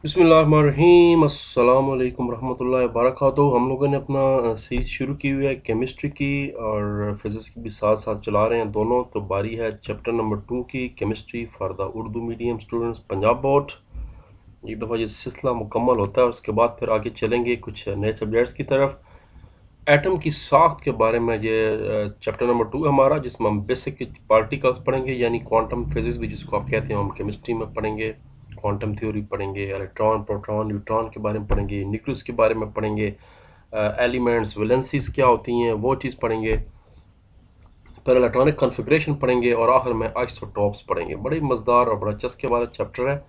बिस्मिल्लाहिर्रहमानिर्रहीम, अस्सलाम वालेकुम रहमतुल्लाहि व बरकातुहू। हम लोगों ने अपना सीरीज़ शुरू की हुई है केमिस्ट्री की, और फिज़िक्स की भी साथ साथ चला रहे हैं दोनों। तो बारी है चैप्टर नंबर 2 की, chemistry for the Urdu medium students, Punjab board. एक दफ़ा ये सिलसिला मुकम्मल होता है, उसके बाद फिर आगे चलेंगे कुछ नए सब्जेक्ट्स की तरफ। एटम की साख्त के बारे में ये चैप्टर नंबर 2 है हमारा, जिसमें हम बेसिक पार्टिकल्स पढ़ेंगे, यानी क्वांटम फिजिक्स भी जिसको आप कहते हैं, हम केमिस्ट्री में पढ़ेंगे। क्वांटम थ्योरी पढ़ेंगे, इलेक्ट्रॉन, प्रोटॉन, न्यूट्रॉन के बारे में पढ़ेंगे, न्यूक्लियस के बारे में पढ़ेंगे, एलिमेंट्स, वैलेंसीज क्या होती हैं वो चीज़ पढ़ेंगे, फिर इलेक्ट्रॉनिक कॉन्फ़िगरेशन पढ़ेंगे, और आखिर में आइसोटॉप्स पढ़ेंगे। बड़ी मज़ेदार और बड़ा चस्के वाला चैप्टर है।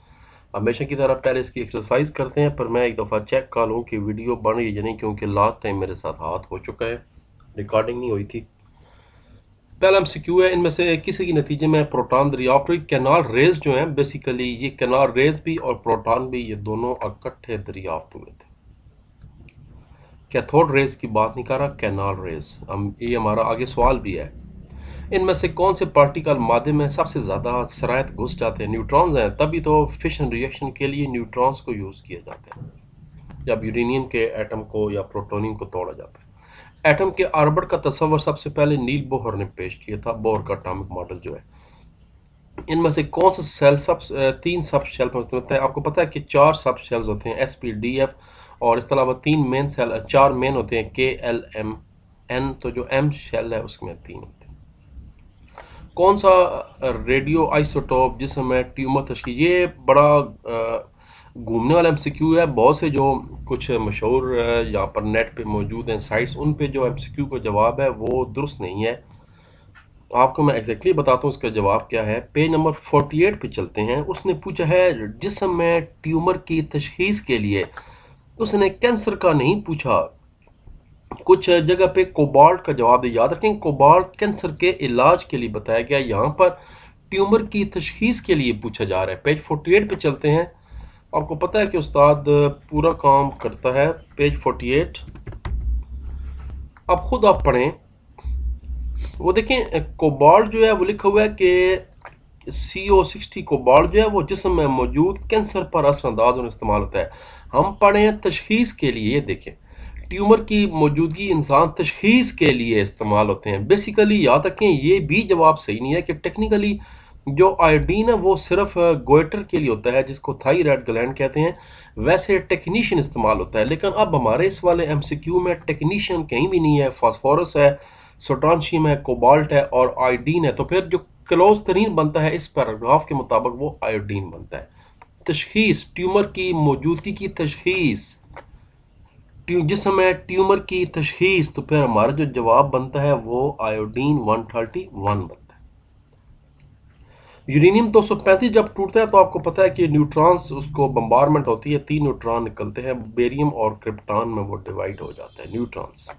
हमेशा की तरह पहले इसकी एक्सरसाइज करते हैं, पर मैं एक दफ़ा चेक कर लूँ कि वीडियो बन रही है या नहीं, क्योंकि लास्ट टाइम मेरे साथ हाथ हो चुका है, रिकॉर्डिंग नहीं हुई थी। पहला एमसीक्यू है, इनमें से किसी के नतीजे में प्रोटॉन दरियाफ्त हुई। कैनाल रेज जो हैं, बेसिकली ये कैनाल रेज भी और प्रोटॉन भी, ये दोनों इकट्ठे दरियाफ्त हुए थे। कैथोड रेज की बात नहीं कर रहा, कैनाल रेज। हम ये हमारा आगे सवाल भी है। इनमें से कौन से पार्टिकल मादे में सबसे ज़्यादा सरायत घुस जाते हैं? न्यूट्रॉन्स हैं, तभी तो फिशन रिएक्शन के लिए न्यूट्रॉन्स को यूज़ किया जाता है जब यूरेनियम के एटम को या प्लूटोनियम को तोड़ा जाता है। एटम के ऑर्बिट का तस्वर सबसे पहले नील बोहर ने पेश किया था, बोहर का एटॉमिक मॉडल जो है। इनमें से कौन सा सेल तीन सब शेल पर मुश्तमिल है? आपको पता है कि 4 सब शेल्स होते हैं, SPDF, और इस अलावा 3 मेन सेल, 4 मेन होते हैं, KLMN। तो जो M शेल है उसमें 3 होते हैं। कौन सा रेडियो आइसोटोप जिसमें ट्यूमर तशकील, ये बड़ा घूमने वाला एमसीक्यू है। बहुत से जो कुछ मशहूर यहाँ पर नेट पे मौजूद हैं साइट्स, उन पे जो एमसीक्यू का जवाब है वो दुरुस्त नहीं है। आपको मैं एग्जैक्टली बताता हूँ उसका जवाब क्या है। पेज नंबर 48 पे चलते हैं। उसने पूछा है जिस्म में ट्यूमर की तशखीस के लिए, उसने कैंसर का नहीं पूछा। कुछ जगह पे कोबाल्ट का जवाब दे। याद रखें, कोबाल्ट कैंसर के इलाज के लिए बताया गया, यहाँ पर ट्यूमर की तशखीस के लिए पूछा जा रहा है। पेज 48 पे चलते हैं। आपको पता है कि उस्ताद पूरा काम करता है। पेज 48 अब खुद आप पढ़ें। वो देखें, कोबाल्ट जो है वो लिखा हुआ है कि CO60 कोबाल्ट जो है वो जिस्म में मौजूद कैंसर पर असरअंदाज और इस्तेमाल होता है। हम पढ़ें तशखीस के लिए। ये देखें, ट्यूमर की मौजूदगी इंसान तशखीस के लिए इस्तेमाल होते हैं। बेसिकली याद रखें, ये भी जवाब सही नहीं है कि टेक्निकली जो आयोडीन है वो सिर्फ गोइटर के लिए होता है, जिसको थायराइड ग्लैंड कहते हैं, वैसे टेक्नीशियन इस्तेमाल होता है। लेकिन अब हमारे इस वाले एमसीक्यू में टेक्नीशियन कहीं भी नहीं है। फास्फोरस है, सोटानशियम है, कोबाल्ट है और आयोडीन है। तो फिर जो क्लोज तरीन बनता है इस पैराग्राफ के मुताबिक वो आयोडीन बनता है। तशखीस, ट्यूमर की मौजूदगी की तशखीस, जिसम में ट्यूमर की तशखीस, तो फिर हमारा जो जवाब बनता है वो आयोडीन 131 बनता है। यूरेनियम 235 जब टूटता है तो आपको पता है कि न्यूट्रॉन्स, उसको बम्बारमेंट होती है, 3 न्यूट्रॉन निकलते हैं। बेरियम और क्रिप्टॉन में वो डिवाइड हो जाता है neutrons.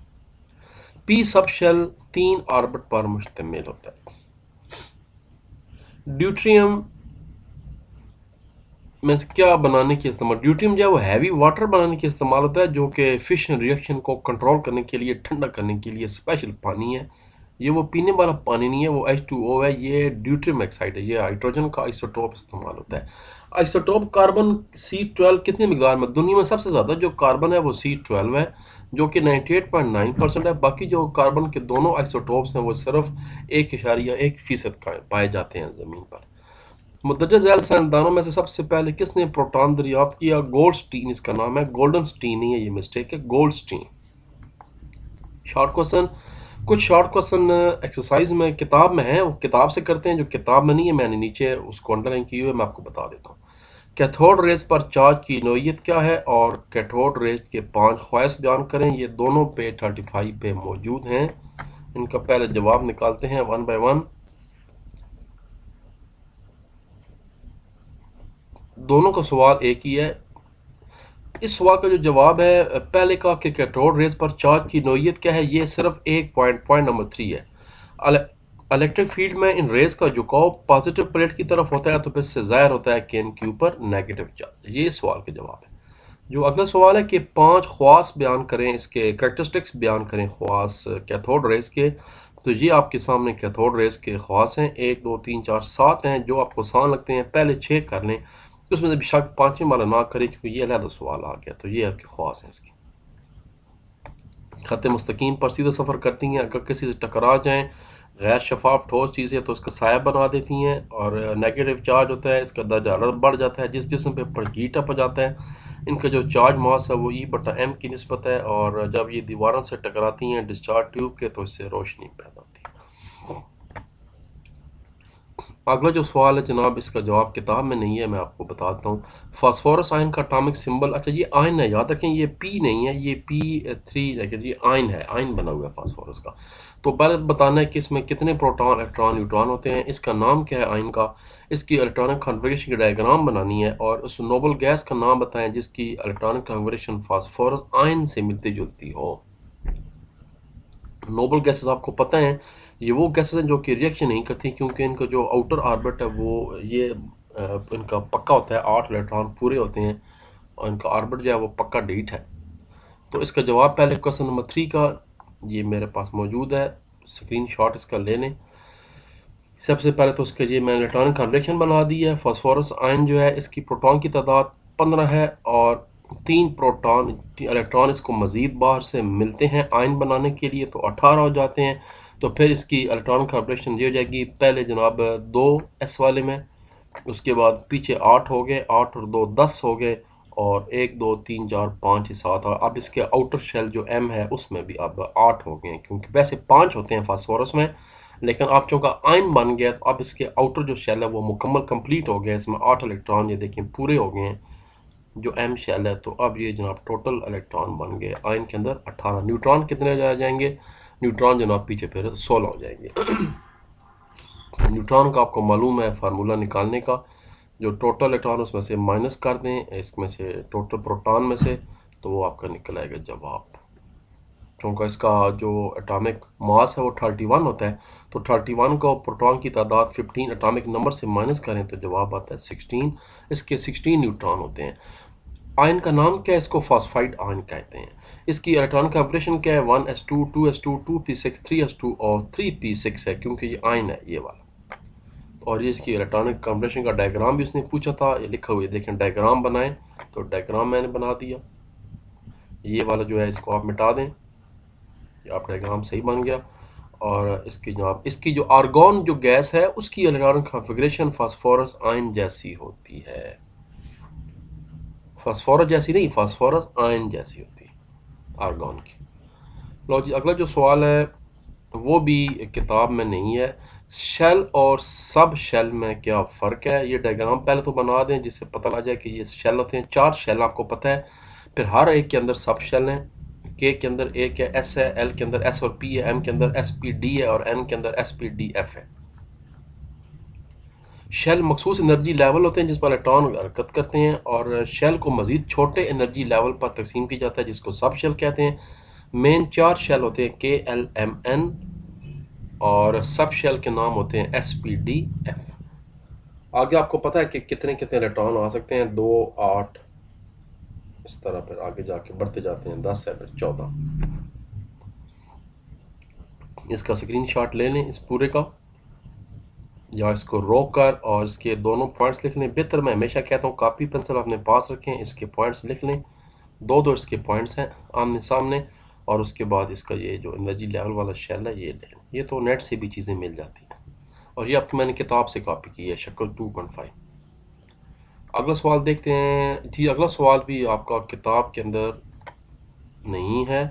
P subshell 3 orbit पर मुश्तमिल होता है। ड्यूट्रियम में क्या बनाने के इस्तेमाल? ड्यूट्रियम जो है वो हैवी वाटर बनाने के इस्तेमाल होता है, जो कि फिशन रिएक्शन को कंट्रोल करने के लिए, ठंडा करने के लिए स्पेशल पानी है। ये वो पीने वाला पानी नहीं है, वो H2O है। ये ड्यूट्रियम ऑक्साइड है। ये हाइड्रोजन का आइसोटोप इस्तेमाल होता है। आइसोटोप कार्बन C12 कितनी मिकदार में? दुनिया में सबसे ज़्यादा जो कार्बन है वो C12 है, जो कि 98.9% है। बाकी जो कार्बन के दोनों आइसोटोप्स हैं वो सिर्फ 1.1% पाए जाते हैं ज़मीन पर। मुंदरजा झैल साइंसदानों में से सबसे पहले किसने प्रोटॉन दरियाफ्त किया? गोल्डस्टीन इसका नाम है, गोल्डनस्टीन नहीं है, ये मिस्टेक है, गोल्डस्टीन। शॉर्ट क्वेश्चन, कुछ शॉर्ट क्वेश्चन एक्सरसाइज में किताब में है, वो किताब से करते हैं। जो किताब में नहीं है, मैंने नीचे उसको अंडरलाइन की हुई है, मैं आपको बता देता हूँ। कैथोड रेज पर चार्ज की नोयत क्या है, और कैथोड रेज के 5 ख्वाइश बयान करें। ये दोनों पे 35 पे मौजूद हैं। इनका पहले जवाब निकालते हैं वन बाय वन। दोनों का सवाल एक ही है। इस सवाल का जो जवाब है पहले का कि कैथोड रेज पर चार्ज की नोयत क्या है, ये सिर्फ एक पॉइंट नंबर 3 है। इलेक्ट्रिक फील्ड में इन रेज का झुकाव पॉजिटिव प्लेट की तरफ होता है, तो फिर से जाहिर होता है कि इनके ऊपर नेगेटिव चार्ज। ये सवाल का जवाब है। जो अगला सवाल है कि 5 ख्वास बयान करें, इसके करेक्टरिस्टिक्स बयान करें ख्वास कैथोड रेज के। तो ये आपके सामने कैथोड रेस के ख़वास हैं, 1 2 3 4 7 हैं जो आपको आसान लगते हैं। पहले 6 कर लें, उसमें से बेशक 5वें वाला ना करें क्योंकि ये अलहदा सवाल आ गया। तो ये आपके ख़वास हैं इसके। खत मुस्तकीम पर सीधा सफ़र करती हैं, अगर किसी से टकरा जाएँ, गैर शफ़ाफ ठोस चीज़ें तो उसका साया बना देती हैं। और नेगेटिव चार्ज होता है, इसका दर्जा हरारत बढ़ जाता है। जिस जिस्म पे पर हीट अप हो जाता है, इनका जो चार्ज मास है वो E/m की निस्बत है। और जब ये दीवारों से टकराती हैं डिस्चार्ज ट्यूब के, तो इससे रोशनी पैदा होती है। अगला जो सवाल है जनाब, इसका जवाब किताब में नहीं है, मैं आपको बताता हूँ। फास्फोरस आयन का एटॉमिक सिंबल, अच्छा ये आयन है, याद रखें ये पी नहीं है, ये P3, लेकिन ये आयन है, आयन बना हुआ है फास्फोरस का। तो पहले बताना है कि इसमें कितने प्रोटॉन इलेक्ट्रॉन न्यूट्रॉन होते हैं, इसका नाम क्या है आयन का, इसकी इलेक्ट्रॉनिक कॉन्फ़िगरेशन की डायग्राम बनानी है, और उस नोबल गैस का नाम बताएं जिसकी इलेक्ट्रॉनिक कॉन्फ़िगरेशन फास्फोरस आयन से मिलती जुलती हो। नोबल गैसेस आपको पता है, ये वो गैसेस हैं जो कि रिएक्शन नहीं करती क्योंकि इनका जो आउटर ऑर्बिट है वो ये इनका पक्का होता है, 8 इलेक्ट्रॉन पूरे होते हैं और इनका ऑर्बिट जो है वो पक्का डीट है। तो इसका जवाब पहले क्वेश्चन नंबर 3 का ये मेरे पास मौजूद है, स्क्रीन शॉट इसका ले लें। सबसे पहले तो उसके लिए मैंने इलेक्ट्रॉनिक कॉन्फ़िगरेशन बना दी है। फास्फोरस आयन जो है इसकी प्रोटॉन की तादाद 15 है और 3 प्रोटॉन इलेक्ट्रॉन इसको मज़ीद बाहर से मिलते हैं आयन बनाने के लिए, तो 18 हो जाते हैं। तो फिर इसकी इलेक्ट्रॉनिक कॉन्फ़िगरेशन ये हो जाएगी, पहले जनाब 2 s वाले में, उसके बाद पीछे 8 हो गए, 8 और 2 10 हो गए, और 1 2 3 4 5 7। और अब इसके आउटर शेल जो M है उसमें भी अब 8 हो गए हैं, क्योंकि वैसे 5 होते हैं फास्फोरस में, लेकिन आप चूँकि आयन बन गया तो अब इसके आउटर जो शेल है वो मुकम्मल कंप्लीट हो गया, इसमें 8 इलेक्ट्रॉन ये देखें पूरे हो गए हैं जो M शेल है। तो अब ये जनाब टोटल इलेक्ट्रॉन बन गए आयन के अंदर 18। न्यूट्रॉन कितने आ जाएंगे? न्यूट्रॉन जनाब पीछे फिर 16 हो जाएंगे। न्यूट्रॉन का आपको मालूम है फार्मूला निकालने का, जो टोटल इलेक्ट्रॉन उसमें से माइनस कर दें इसमें से टोटल प्रोटॉन में से, तो वो आपका निकल आएगा जवाब। क्योंकि इसका जो एटॉमिक मास है वो 31 होता है, तो 31 को प्रोटॉन की तादाद 15 एटॉमिक नंबर से माइनस करें तो जवाब आता है 16। इसके 16 न्यूट्रॉन होते हैं। आयन का नाम क्या है? इसको फॉस्फाइड आयन कहते हैं। इसकी इलेक्ट्रॉनिक कॉन्फ़िगरेशन क्या है? 1s2 2s2 2p6 3s2 और 3p6 है, क्योंकि ये आयन है ये वाला। और ये इसकी इलेक्ट्रॉनिक कॉन्फ़िगरेशन का डायग्राम भी उसने पूछा था, ये लिखा हुआ है, देखें डायग्राम बनाएं, तो डायग्राम मैंने बना दिया। ये वाला जो है इसको आप मिटा दें, ये आप डायग्राम सही बन गया। और इसकी जनाब इसकी जो आर्गॉन जो गैस है उसकी इलेक्ट्रॉनिक कॉन्फ़िगरेशन फास्फोरस आयन जैसी होती है, फास्फोरस जैसी नहीं, फास्फोरस आयन जैसी होती है आर्गॉन की। लो जी, अगला जो सवाल है वो भी किताब में नहीं है। शेल और सब शेल में क्या फ़र्क है? ये डायग्राम पहले तो बना दें जिससे पता लग जाए कि ये शेल होते हैं। 4 शेल आपको पता है, फिर हर एक के अंदर सब शेल हैं। के अंदर एक है, एस है, एल के अंदर एस और पी है, एम के अंदर एस पी डी है, और एन के अंदर एस पी डी एफ है। शेल मखसूस एनर्जी लेवल होते हैं जिस पर इलेक्ट्रॉन हरकत करते हैं, और शेल को मज़ीद छोटे एनर्जी लेवल पर तकसीम किया जाता है जिसको सब शेल कहते हैं। मेन 4 शेल होते हैं, के एल एम एन, और सब शेल के नाम होते हैं एस पी डी एफ। आगे आपको पता है कि कितने कितने इलेक्ट्रॉन आ सकते हैं? 2 8 इस तरह, फिर आगे जाके बढ़ते जाते हैं, 10 है, फिर 14। इसका स्क्रीनशॉट ले लें इस पूरे का, या इसको रोक कर और इसके दोनों पॉइंट्स लिख लें। बेहतर मैं हमेशा कहता हूँ कापी पेंसिल अपने पास रखें, इसके पॉइंट्स लिख लें, दो दो इसके पॉइंट्स हैं आमने सामने, और उसके बाद इसका ये जो एनर्जी लेवल वाला शेल है ये ले लें। ये तो नेट से भी चीज़ें मिल जाती हैं, और ये आपकी मैंने किताब से कॉपी की है, शक्ल 2.5। अगला सवाल देखते हैं जी। अगला सवाल भी आपका किताब के अंदर नहीं है,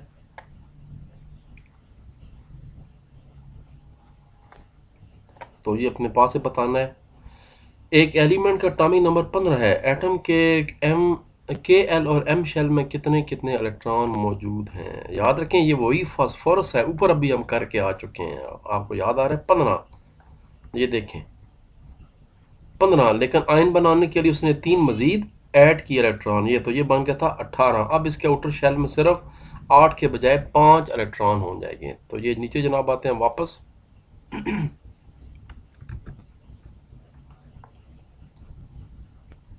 तो ये अपने पास से बताना है। एक एलिमेंट का एटॉमिक नंबर 15 है, एटम के एल और एम शेल में कितने कितने इलेक्ट्रॉन मौजूद हैं? याद रखें ये वही फास्फोरस है, ऊपर अभी हम करके आ चुके हैं, आपको याद आ रहा है 15। ये देखें 15, लेकिन आयन बनाने के लिए उसने 3 मजीद ऐड किए इलेक्ट्रॉन, ये तो ये बन गया था 18। अब इसके आउटर शेल में सिर्फ 8 के बजाय 5 इलेक्ट्रॉन हो जाएंगे। तो ये नीचे जनाब आते हैं वापस।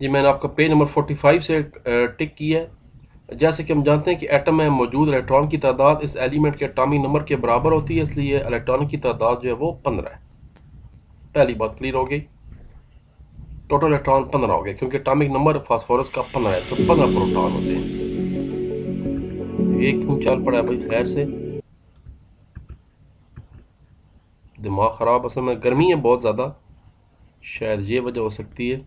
ये मैंने आपका पेज नंबर 45 से टिक किया है, जैसे कि हम जानते हैं कि एटम में मौजूद इलेक्ट्रॉन की तादाद इस एलिमेंट के एटॉमिक नंबर के बराबर होती है, इसलिए इलेक्ट्रॉन की तादाद जो है वो 15 है। पहली बात क्लियर हो गई। टोटल इलेक्ट्रॉन 15 हो गए क्योंकि एटॉमिक नंबर फास्फोरस का 15 है, तो 15 प्रोटॉन होते हैं। ये क्यों चल पड़ा है भाई? खैर से दिमाग ख़राब, असल में गर्मी है बहुत ज़्यादा, शायद ये वजह हो सकती है।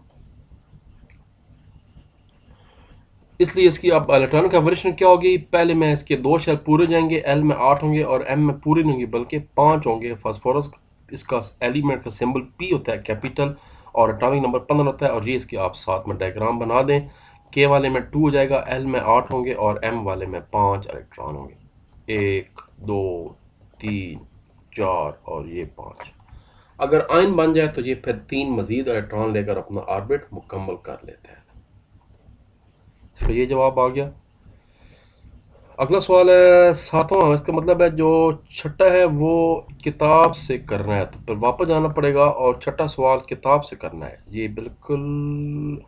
इसलिए इसकी अब इलेक्ट्रॉनिक कन्फर्मेशन क्या होगी? पहले में इसके 2 शेल पूरे जाएंगे, एल में 8 होंगे और एम में पूरे नहीं होंगे बल्कि 5 होंगे। फास्फोरस इसका एलिमेंट का सिंबल पी होता है कैपिटल और एटॉमिक नंबर 15 होता है, और ये इसके आप साथ में डायग्राम बना दें। के वाले में 2 हो जाएगा, एल में 8 होंगे और एम वाले में 5 इलेक्ट्रॉन होंगे। 1 2 3 4 और ये 5। अगर आयन बन जाए तो ये फिर 3 मजीद इलेक्ट्रॉन लेकर अपना ऑर्बिट मुकम्मल कर लेते हैं। इसका ये जवाब आ गया। अगला सवाल है 7वां, इसका मतलब है जो छठा है वो किताब से करना है, तो फिर वापस जाना पड़ेगा और छठा सवाल किताब से करना है। ये बिल्कुल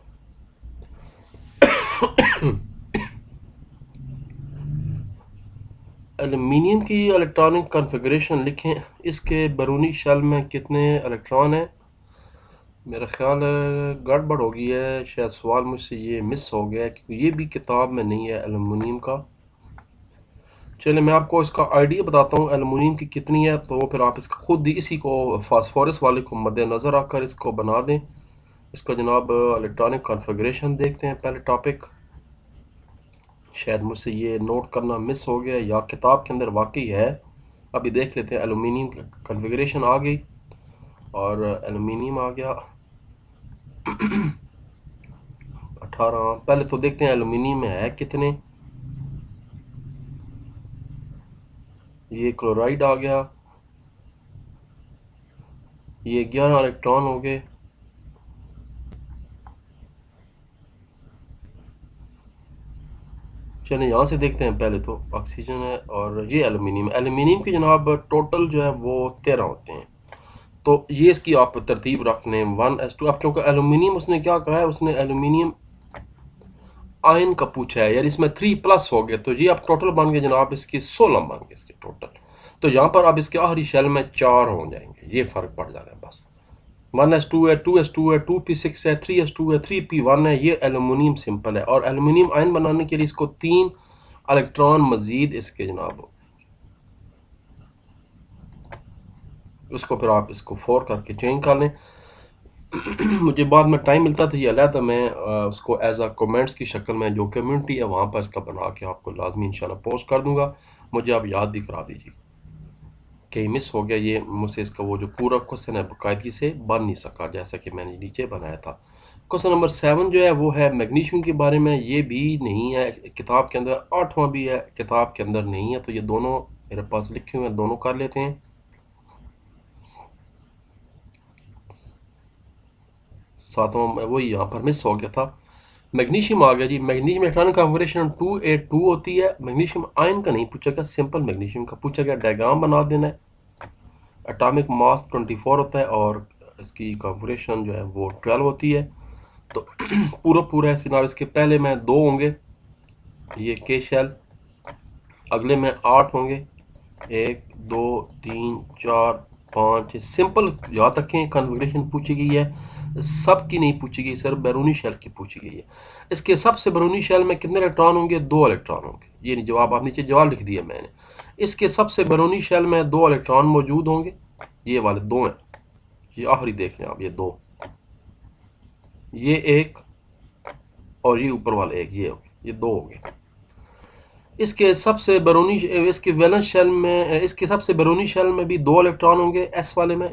एल्युमिनियम की इलेक्ट्रॉनिक कॉन्फ़िगरेशन लिखें, इसके बैरूनी शेल में कितने इलेक्ट्रॉन हैं? मेरा ख्याल है गड़बड़ हो गई है, शायद सवाल मुझसे ये मिस हो गया है क्योंकि ये भी किताब में नहीं है एल्युमिनियम का। चलिए मैं आपको इसका आइडिया बताता हूँ एल्युमिनियम की कितनी है, तो फिर आप इसका खुद ही इसी को फास्फोरस वाले को मद्देनज़र रखकर इसको बना दें। इसका जनाब इलेक्ट्रॉनिक कॉन्फ़िगरेशन देखते हैं पहले टॉपिक। शायद मुझसे ये नोट करना मिस हो गया या किताब के अंदर वाकई है। अभी देख लेते हैं। एल्युमिनियम की कॉन्फ़िगरेशन आ गई और एल्युमिनियम आ गया 18। पहले तो देखते हैं एल्युमिनियम में है कितने। ये क्लोराइड आ गया, ये 11 इलेक्ट्रॉन हो गए। चलिए यहाँ से देखते हैं। पहले तो ऑक्सीजन है और ये एल्युमिनियम। एल्युमिनियम के जनाब टोटल जो है वो 13 होते हैं, तो ये इसकी आप तरतीब रखने 1s2। अब क्योंकि एल्युमिनियम उसने क्या कहा है, उसने एल्युमिनियम आयन का पूछा है, यार इसमें 3+ हो गए, तो ये अब टोटल बन गए जनाब इसके 16 बन गए इसके टोटल। तो यहाँ पर अब इसके आखिरी शेल में 4 हो जाएंगे, ये फ़र्क पड़ जाएगा बस। 1s2 है, 2s2 है, 2p6 है, 3s2 है, 3p1 है। ये एल्युमिनियम सिंपल है और एल्युमिनियम आयन बनाने के लिए इसको 3 इलेक्ट्रॉन मजीद इसके जनाब, उसको फिर आप इसको 4 करके चेंज कर लें। मुझे बाद में टाइम मिलता तो ये अलहदा मैं उसको एज आ कमेंट्स की शक्ल में जो कम्युनिटी है वहाँ पर इसका बना के आपको लाजमी इंशाल्लाह पोस्ट कर दूंगा। मुझे आप याद भी करा दीजिए कि मिस हो गया ये मुझसे, इसका वो जो पूरा क्वेश्चन है बाकायदगी से बन नहीं सका जैसा कि मैंने नीचे बनाया था। क्वेश्चन नंबर 7 जो है वो है मैग्नीशियम के बारे में। ये भी नहीं है किताब के अंदर, 8वां भी है किताब के अंदर नहीं है, तो ये दोनों मेरे पास लिखे हुए हैं, दोनों कर लेते हैं। 7वां वही यहाँ पर मिस हो गया था। मैग्नीशियम आ गया जी। मैग्नीशियम इलेक्ट्रॉनिक कॉन्फ़िगरेशन 2a2 होती है। मैग्नीशियम आयन का नहीं पूछा गया, सिंपल मैग्नीशियम का पूछा गया। डायग्राम बना देना है। एटॉमिक मास 24 होता है और इसकी कॉन्फ़िगरेशन जो है वो 12 होती है। तो पूरा पूरा है जनाब। इसके पहले में 2 होंगे, ये के शेल। अगले में 8 होंगे, 1 2 3 4 5। सिंपल याद रखें कॉन्फ़िगरेशन पूछी गई है, सब की नहीं पूछी गई, सिर्फ बैरूनी शेल की पूछी गई है। इसके सबसे बैरूनी शेल में कितने इलेक्ट्रॉन होंगे? 2 इलेक्ट्रॉन होंगे। ये नहीं जवाब, आप नीचे जवाब लिख दिया मैंने। इसके सबसे बैरूनी शेल में 2 इलेक्ट्रॉन मौजूद होंगे, ये वाले 2 हैं। ये आखिरी देख लें आप, ये 2, ये 1 और ये ऊपर वाले 1, ये 2 हो गए। इसके सबसे बैरूनी, इसके वैलेंस शेल में, इसके सबसे बैरूनी शेल में भी 2 इलेक्ट्रॉन होंगे, एस वाले में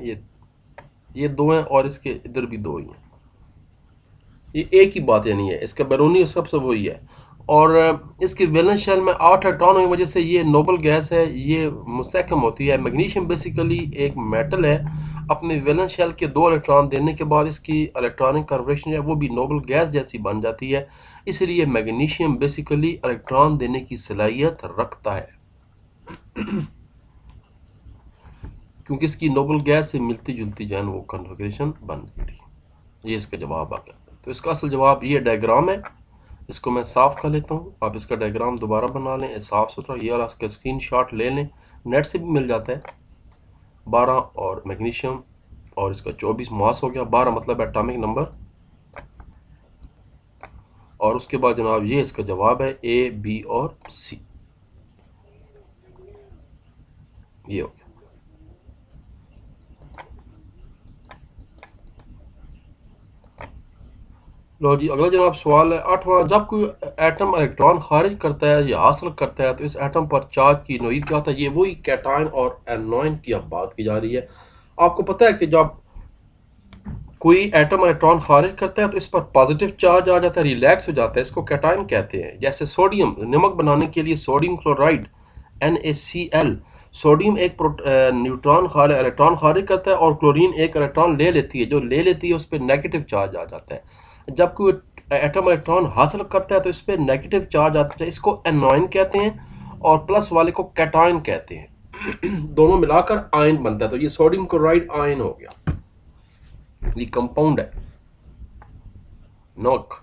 ये 2 हैं और इसके इधर भी 2 ही हैं। ये एक ही बात यानी है, इसका बैरूनी सबसे वही है। और इसके वैलेंस शेल में 8 इलेक्ट्रॉन होने की वजह से ये नोबल गैस है, ये मुस्तहकम होती है। मैग्नीशियम बेसिकली एक मेटल है, अपने वैलेंस शेल के 2 इलेक्ट्रॉन देने के बाद इसकी इलेक्ट्रॉनिक कन्फर्मेशन है वो भी नोबल गैस जैसी बन जाती है। इसलिए मैग्नीशियम बेसिकली इलेक्ट्रॉन देने की सलाहियत रखता है क्योंकि इसकी नोबल गैस से मिलती जुलती जो है वो कन्फिग्रेशन बन जाती है। ये इसका जवाब आ गया। तो इसका असल जवाब ये डायग्राम है, इसको मैं साफ़ कर लेता हूँ। आप इसका डायग्राम दोबारा बना लें साफ़ सुथरा, ये वाला इसका स्क्रीन शॉट ले लें, नेट से भी मिल जाता है। 12 और मैग्नीशियम और इसका 24 मास हो गया, 12 मतलब एटॉमिक नंबर। और उसके बाद जनाब ये इसका जवाब है ए, बी और सी। ये हो गया। लो जी, अगला जनाब सवाल है 8वां। जब कोई एटम इलेक्ट्रॉन खारिज करता है या हासिल करता है तो इस एटम पर चार्ज की नोईद क्या होता है? ये वही कैटायन और एनोइन की अब बात की जा रही है। आपको पता है कि जब कोई एटम इलेक्ट्रॉन खारिज करता है तो इस पर पॉजिटिव चार्ज आ जाता है, रिलैक्स हो जाता है, इसको कैटायन कहते हैं। जैसे सोडियम, नमक बनाने के लिए सोडियम क्लोराइड NaCl, सोडियम एक इलेक्ट्रॉन खारिज करता है और क्लोरीन एक इलेक्ट्रॉन ले लेती है, जो ले लेती है उस पर नेगेटिव चार्ज आ जाता है। जब कोई एटम इलेक्ट्रॉन हासिल करता है तो इस पर नेगेटिव चार्ज आता है, इसको एनोइन कहते हैं, और प्लस वाले को कैटायन कहते हैं। दोनों मिलाकर आयन बनता है, तो ये सोडियम क्लोराइड आयन हो गया, ये कंपाउंड है नमक।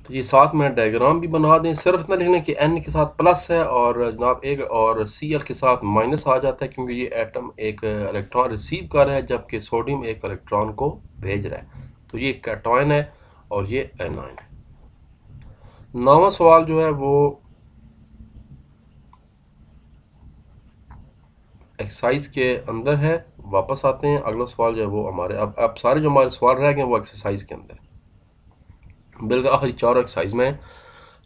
तो ये साथ में डायग्राम भी बना दें, सिर्फ इतना लिखना कि N के साथ प्लस है और जनाब एक और Cl के साथ माइनस आ जाता है, क्योंकि ये एटम एक इलेक्ट्रॉन रिसीव कर रहा है जबकि सोडियम एक इलेक्ट्रॉन को भेज रहा है। तो ये कैटायन है और ये एनायन है। 9वां सवाल जो है वो एक्सरसाइज के अंदर है। वापस आते हैं, अगला सवाल जो है वो हमारे अब सारे जो हमारे सवाल रह गए वो एक्सरसाइज के अंदर है, बिल्कुल आखिरी 4 एक्सरसाइज में।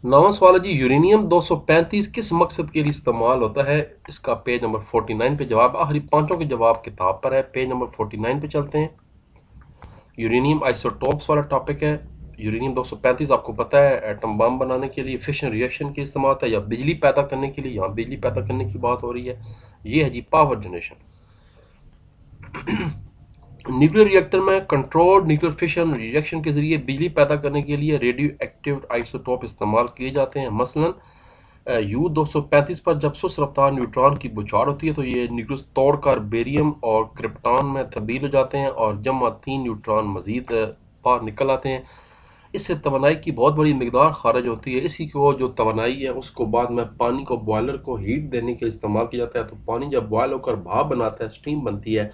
9वां सवाल है जी, यूरेनियम 235 किस मकसद के लिए इस्तेमाल होता है? इसका पेज नंबर 49 पे जवाब, आखिरी पांचों के जवाब किताब पर है। पेज नंबर 49 पे चलते हैं। यूरेनियम आइसोटोप्स वाला टॉपिक है। यूरेनियम 235 आपको पता है एटम बम बनाने के लिए, फिशन रिएक्शन के इस्तेमाल होता है, या बिजली पैदा करने के लिए। यहाँ बिजली पैदा करने की बात हो रही है। ये है जी पावर जनरेशन। न्यूक्लियर रिएक्टर में कंट्रोल्ड न्यूक्लियर फिशन रिएक्शन के जरिए बिजली पैदा करने के लिए रेडियो एक्टिव आइसोटोप इस्तेमाल किए जाते हैं। मसलन U-235 पर जब सुस्त रफ्तार न्यूट्रॉन की बौछार होती है तो ये न्यूक्लियस तोड़कर बेरियम और क्रिप्टॉन में तब्दील हो जाते हैं और जमा 3 न्यूट्रॉन मजीद बाहर निकल आते हैं। इससे तवानाई की बहुत बड़ी मिकदार खारिज होती है। इसी को जो तवानाई है उसको बाद में पानी को बॉयलर को हीट देने के लिए इस्तेमाल किया जाता है। तो पानी जब बॉयल होकर भाप बनाता है, स्टीम बनती है,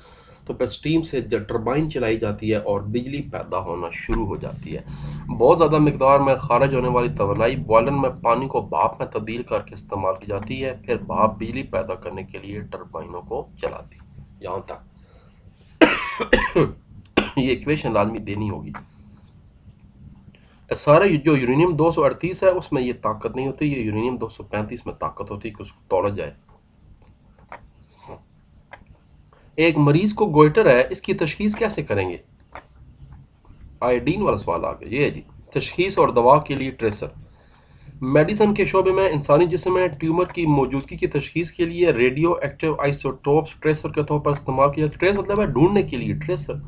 तो फिर स्टीम से जब टरबाइन चलाई जाती है और बिजली पैदा होना शुरू हो जाती है। बहुत ज़्यादा मिकदार में खारिज होने वाली तवानाई बॉयलर में पानी को भाप में तब्दील करके इस्तेमाल की जाती है। फिर भाप बिजली पैदा करने के लिए टरबाइनों को चलाती है। यहाँ तक ये इक्वेशन लाजमी देनी होगी। सारे जो यूरेनियम 238 है उसमें ये ताकत नहीं होती, ये यूरेनियम 235 में ताकत होती है कि उसको तोड़ा जाए। एक मरीज को गोइटर है, इसकी तशखीस कैसे करेंगे? आयोडीन वाला सवाल आ गया। ये है जी तशखीस और दवा के लिए ट्रेसर। मेडिसिन के शोबे में इंसानी जिस्म में ट्यूमर की मौजूदगी की तशखीस के लिए रेडियो एक्टिव आइसोटोप्स ट्रेसर के तौर पर इस्तेमाल किया। ट्रेस मतलब है ढूंढने के लिए, ट्रेसर।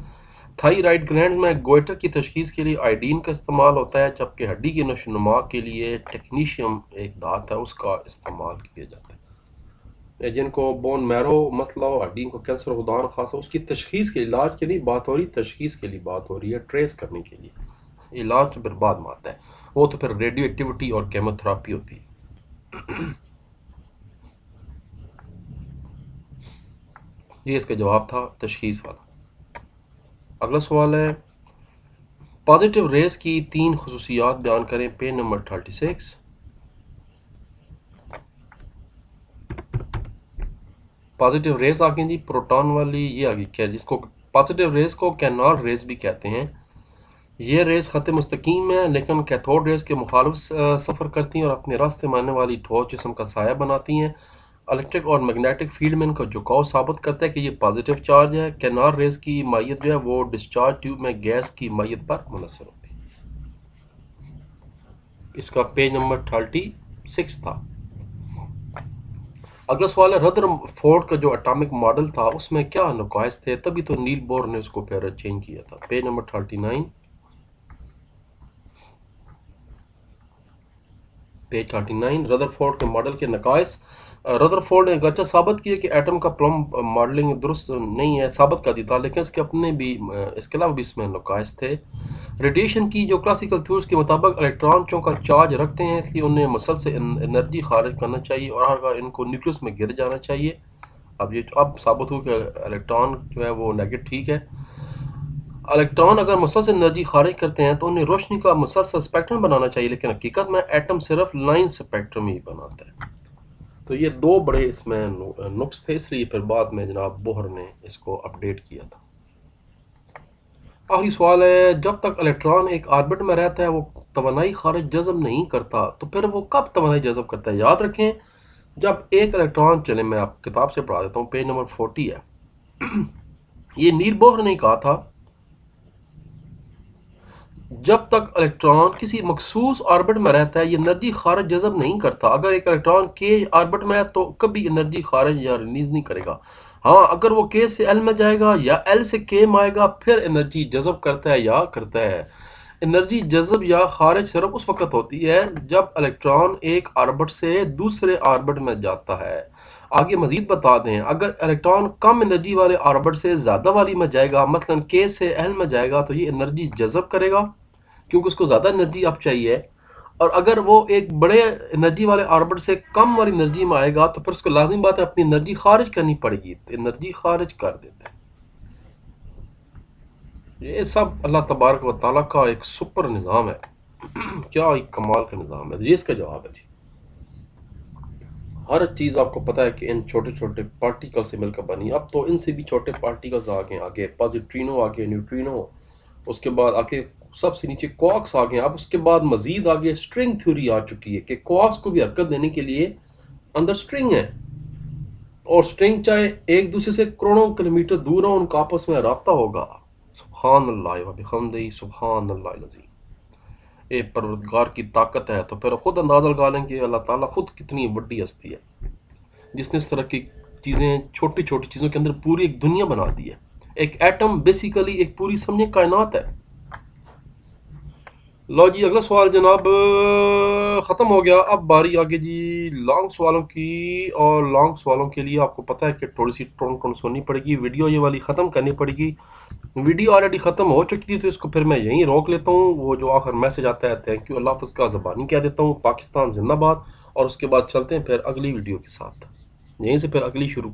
थायराइड ग्लैंड में गोइटर की तशखीस के लिए आयोडीन का इस्तेमाल होता है, जबकि हड्डी की नशोनुमा के लिए टेक्नीशियम एक धात है उसका इस्तेमाल किया जाता है। जिनको बोन मैरो मसला हो, हड्डी को कैंसर खुदा न खासा, उसकी तशखीस के इलाज के लिए बात हो रही, तशखीस के लिए बात हो रही है, ट्रेस करने के लिए। इलाज तो फिर बाद में आता है, वो तो फिर रेडियो एक्टिविटी और केमोथेरापी होती है। ये इसका जवाब था तशखीस वाला। अगला सवाल है पॉजिटिव रेस की 3 खुसूसियात बयान करें। Page number 36। पॉजिटिव रेस आ गई जी, प्रोटॉन वाली ये आ गई क्या, जिसको पॉजिटिव रेस को कैनॉल रेस भी कहते हैं। ये रेस खत मुस्तकीम है लेकिन कैथोड रेस के मुखालिफ सफ़र करती हैं और अपने रास्ते में आने वाली ठोस जिस्म का साया बनाती हैं। इलेक्ट्रिक और मैग्नेटिक फील्ड में इनका झुकाव साबित करता है कि ये पॉजिटिव चार्ज है। कैनाल रेस की माहियत जो है वो डिस्चार्ज ट्यूब में गैस की माहियत पर मुनसर होती है। इसका पेज नंबर 36 था। अगला सवाल है रदरफोर्ड का जो एटॉमिक मॉडल था उसमें क्या नुकाइस थे, तभी तो नील बोर ने उसको फिर चेंज किया था। Page number 39। पेज 39 रदरफोर्ड के मॉडल के नकाइस। रदरफोर्ड ने अगरचे साबित किया कि एटम का प्लम मॉडलिंग दुरुस्त नहीं है, साबित कर दिया था, लेकिन इसके अपने भी इसके अलावा भी इसमें नुकाइस थे। रेडिएशन की जो क्लासिकल थ्योरीज के मुताबिक इलेक्ट्रॉन चूंकि चार्ज रखते हैं, इसलिए उन्हें मसल से एनर्जी खारिज करना चाहिए और हर बार इनको न्यूक्लियस में गिर जाना चाहिए। अब साबित हुआ कि इलेक्ट्रॉन जो है वो नेगेटिव ठीक है। इलेक्ट्रॉन अगर मुसलसल एनर्जी खारिज करते हैं तो उन्हें रोशनी का मुसलसल स्पेक्ट्रम बनाना चाहिए, लेकिन हकीकत में एटम सिर्फ लाइन स्पेक्ट्रम ही बनाता है। तो ये दो बड़े इसमें नुक्स थे, इसलिए फिर बाद में जनाब बोहर ने इसको अपडेट किया था। आखिरी सवाल है, जब तक इलेक्ट्रॉन एक ऑर्बिट में रहता है वो तवानाई खारिज जज़ब नहीं करता, तो फिर वो कब तवानाई जज़ब करता है? याद रखें, जब एक इलेक्ट्रॉन चले, मैं आप किताब से पढ़ा देता हूँ, पेज नंबर 40 है। ये नील बोहर ने कहा था, जब तक इलेक्ट्रॉन किसी मखसूस ऑर्बिट में रहता है ये एनर्जी खारिज जज़ब नहीं करता। अगर एक इलेक्ट्रॉन के ऑर्बिट में है तो कभी एनर्जी खारिज या रिलीज नहीं करेगा। हाँ, अगर वो के से एल में जाएगा या एल से के में आएगा फिर एनर्जी जज़ब करता है या करता है। एनर्जी जज़ब या खारिज सिर्फ उस वक्त होती है जब इलेक्ट्रॉन एक ऑर्बिट से दूसरे ऑर्बिट में जाता है। आगे मजीद बता दें, अगर इलेक्ट्रॉन कम एनर्जी वाले ऑर्बिट से ज़्यादा वाली में जाएगा, मसलन के से एल में जाएगा, तो ये एनर्जी जज़ब करेगा क्योंकि उसको ज़्यादा एनर्जी अब चाहिए। और अगर वो एक बड़े एनर्जी वाले ऑर्बिट से कम वाली एनर्जी में आएगा तो फिर उसको लाजिम बात है अपनी एनर्जी खारिज करनी पड़ेगी, तो एनर्जी खारिज कर देता है। ये सब अल्लाह तबारक व तआला का एक सुपर निज़ाम है। क्या एक कमाल का निज़ाम है। ये इसका जवाब है जी। हर चीज़ आपको पता है कि इन छोटे छोटे पार्टिकल से मिलकर बनी। अब तो इनसे भी छोटे पार्टिकल्स आ गए, आगे पॉजिट्रिनो आ गए, न्यूट्रिनो, उसके बाद आगे सबसे नीचे क्वार्क्स आ गए। अब उसके बाद मजीद आगे स्ट्रिंग थ्योरी आ चुकी है कि क्वार्क्स को भी हरकत देने के लिए अंदर स्ट्रिंग है, और स्ट्रिंग चाहे एक दूसरे से करोड़ों किलोमीटर दूर हो, उनका आपस में राब्ता होगा। सुभान अल्लाह व बिहम्दिही सुभान अल्लाहिल अज़ीम। ये परवरदिगार की ताकत है। तो फिर खुद अंदाजा लगा लें कि अल्लाह ताला खुद कितनी बड़ी हस्ती है जिसने इस तरह की चीज़ें, छोटी छोटी चीज़ों के अंदर पूरी एक दुनिया बना दी है। एक एटम बेसिकली एक पूरी समझे कायनात है। लो जी, अगला सवाल जनाब ख़त्म हो गया। अब बारी आगे जी लॉन्ग सवालों की, और लॉन्ग सवालों के लिए आपको पता है कि थोड़ी सी टोन टोन सुननी पड़ेगी, वीडियो ये वाली ख़त्म करनी पड़ेगी। वीडियो ऑलरेडी ख़त्म हो चुकी थी तो इसको फिर मैं यहीं रोक लेता हूँ। वो जो आखिर मैसेज आता है थैंक यू अल्लाह हाफ़िज़ का ज़बानी कह देता हूँ, पाकिस्तान जिंदाबाद, और उसके बाद चलते हैं फिर अगली वीडियो के साथ। यहीं से फिर अगली शुरू कर